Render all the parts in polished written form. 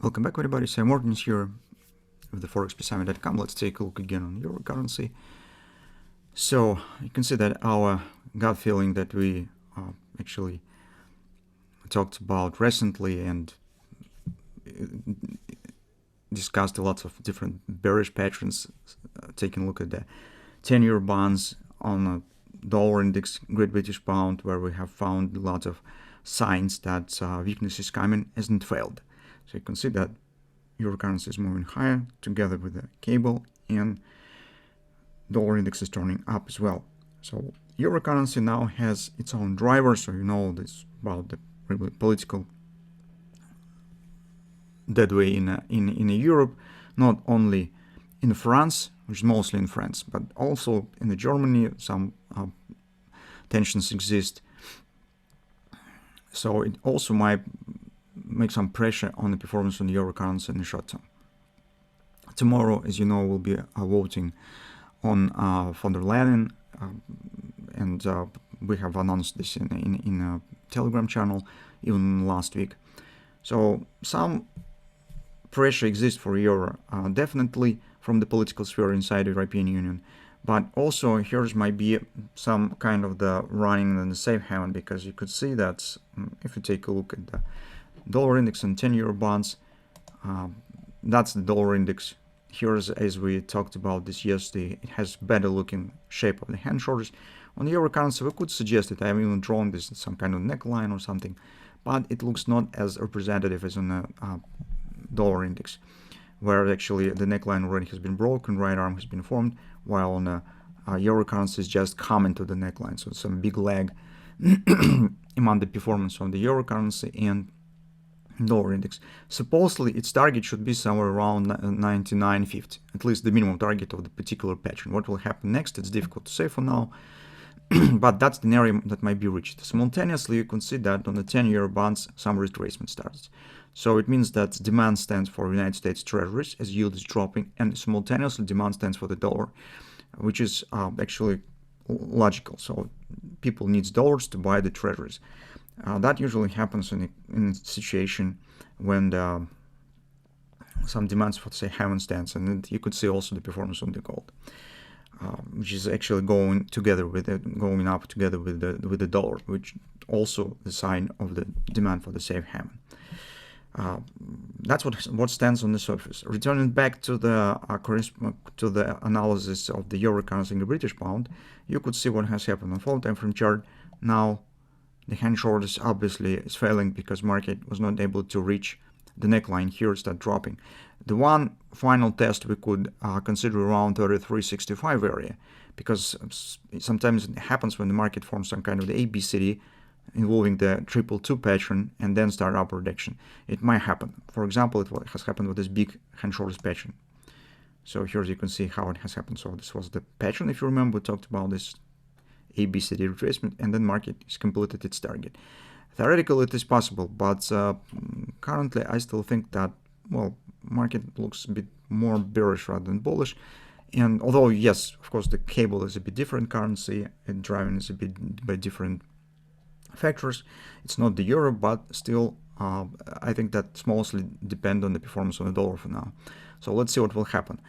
Welcome back, everybody. Sive Morten is here with the forexpeacearmy.com. Let's take a look again on euro currency. So you can see that our gut feeling that we actually talked about recently and discussed a lot of different bearish patterns, taking a look at the 10-year bonds on a dollar index, Great British Pound, where we have found a lot of signs that weakness is coming, hasn't failed. So you can see that euro currency is moving higher together with the cable, and dollar index is turning up as well. So euro currency now has its own driver, so you know this about the political that way in Europe, not only in France, which is mostly in France, but also in Germany. Some tensions exist, so it also might make some pressure on the performance on the euro currency in the short term. Tomorrow, as you know, we'll be voting on von der Leyen, and we have announced this in a Telegram channel even last week. So some pressure exists for euro, definitely from the political sphere inside the European Union, but also here's might be some kind of the running in the safe haven, because you could see that if you take a look at the dollar index and 10-year bonds, that's the dollar index. Here's, as we talked about this yesterday, it has better looking shape of the hand shoulders. On the euro currency, we could suggest that I've even drawn this in some kind of neckline or something, but it looks not as representative as on the dollar index, where actually the neckline already has been broken, right arm has been formed, while on the euro currency is just coming to the neckline. So some big lag among the performance on the euro currency and dollar index. Supposedly its target should be somewhere around 99.50, at least the minimum target of the particular pattern. What will happen next, it's difficult to say for now, but that's the area that might be reached. Simultaneously, you can see that on the 10-year bonds some retracement starts. So it means that demand stands for United States treasuries as yield is dropping, and simultaneously demand stands for the dollar, which is actually logical. So people need dollars to buy the treasuries. That usually happens in a situation when some demands for, say, haven't stands, and you could see also the performance on the gold, which is actually going together with it, going up together with the dollar, which also the sign of the demand for the safe haven. That's what stands on the surface. Returning back to the analysis of the euro currency and the British pound, you could see what has happened on 4-time frame chart. Now the hand shoulders obviously is failing because market was not able to reach the neckline here, start dropping. The one final test we could consider around 33.65 area, because sometimes it happens when the market forms some kind of the ABCD involving the 222 pattern and then start upward action. It might happen. For example, it has happened with this big hand shoulders pattern. So here you can see how it has happened. So this was the pattern, if you remember, we talked about this ABCD retracement, and then market is completed its target. Theoretically, it is possible, but currently I still think that, well, market looks a bit more bearish rather than bullish. And although, yes, of course, the cable is a bit different currency, and driving is a bit by different factors. It's not the euro, but still, I think that's mostly depend on the performance of the dollar for now. So let's see what will happen.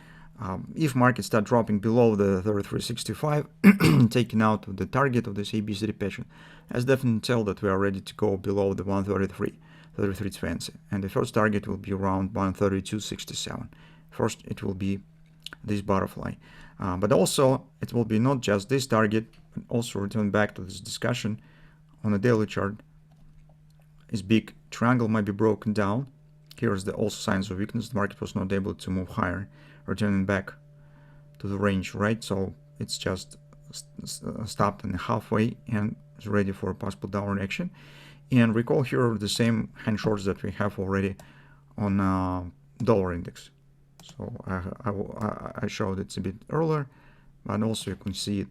If markets start dropping below the 33.65, taking out the target of this ABCD pattern, as definitely tell that we are ready to go below the 133.20, and the first target will be around 132.67. First, it will be this butterfly, but also it will be not just this target, but also return back to this discussion on a daily chart. This big triangle might be broken down. Here is the also signs of weakness. The market was not able to move higher, returning back to the range, right? So it's just stopped in the halfway and is ready for a possible downward action. And recall here the same hand shorts that we have already on dollar index. So I showed it a bit earlier, but also you can see it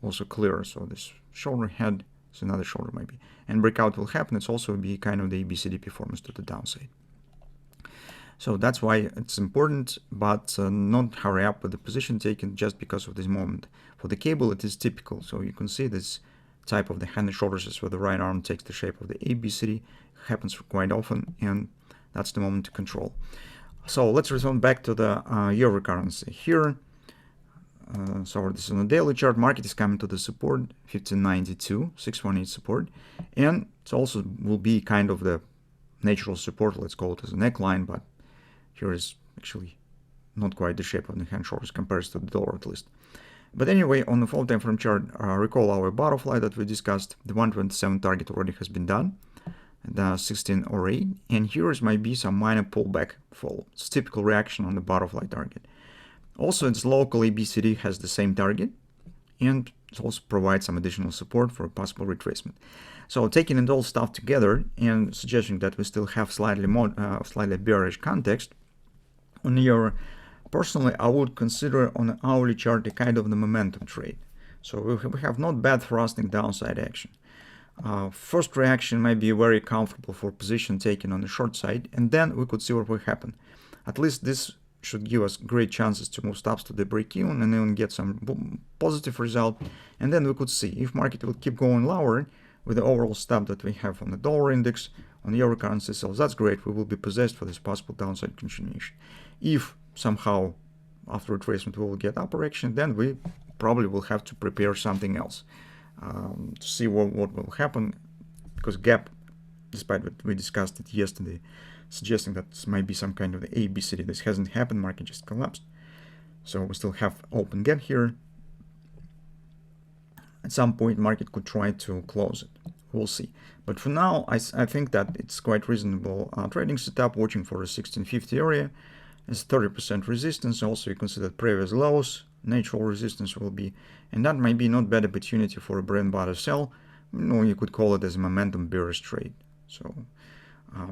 also clearer. So this shoulder head is another shoulder maybe, and breakout will happen. It's also be kind of the ABCD performance to the downside. So that's why it's important, but not hurry up with the position taken just because of this moment. For the cable, it is typical. So you can see this type of the hand and shoulders is where the right arm takes the shape of the ABCD. It happens quite often, and that's the moment to control. So let's return back to the euro currency here. So this is on the daily chart. Market is coming to the support 1592, 618 support, and it also will be kind of the natural support. Let's call it as a neckline, but here is actually not quite the shape of the hand shoulders compared to the dollar at least. But anyway, on the 4 time frame chart, recall our butterfly that we discussed. The 127 target already has been done, the 1608, and here might be some minor pullback fall. It's typical reaction on the butterfly target. Also, its local ABCD has the same target, and it also provides some additional support for a possible retracement. So taking it all stuff together and suggesting that we still have slightly bearish context on the euro, personally, I would consider on an hourly chart a kind of the momentum trade. So we have not bad thrusting downside action. First reaction might be very comfortable for position taken on the short side, and then we could see what will happen. At least this should give us great chances to move stops to the break-even and even get some positive result. And then we could see if market will keep going lower with the overall stop that we have on the dollar index, on the euro currency sales. That's great. We will be possessed for this possible downside continuation. If somehow after retracement we will get upper action, then we probably will have to prepare something else to see what will happen, because gap, despite what we discussed it yesterday, suggesting that this might be some kind of the ABCD. This hasn't happened, market just collapsed. So we still have open gap here. At some point, market could try to close it. We'll see. But for now, I think that it's quite reasonable trading setup, watching for the 1650 area as 30% resistance. Also, you consider previous lows, natural resistance will be, and that might be not bad opportunity for a bread and butter sell. You could call it as a momentum bearish trade. So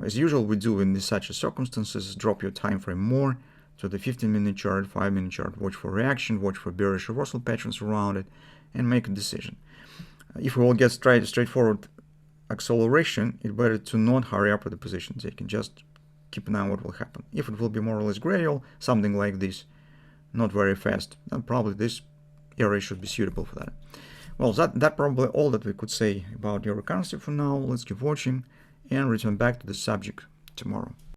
as usual, we do in such circumstances, drop your time frame more to the 15-minute chart, 5-minute chart, watch for reaction, watch for bearish reversal patterns around it, and make a decision. If we will get straightforward acceleration, it's better to not hurry up with the position taking. Just keep an eye on what will happen. If it will be more or less gradual, something like this, not very fast, then probably this area should be suitable for that. Well, that probably all that we could say about euro currency for now. Let's keep watching and return back to the subject tomorrow.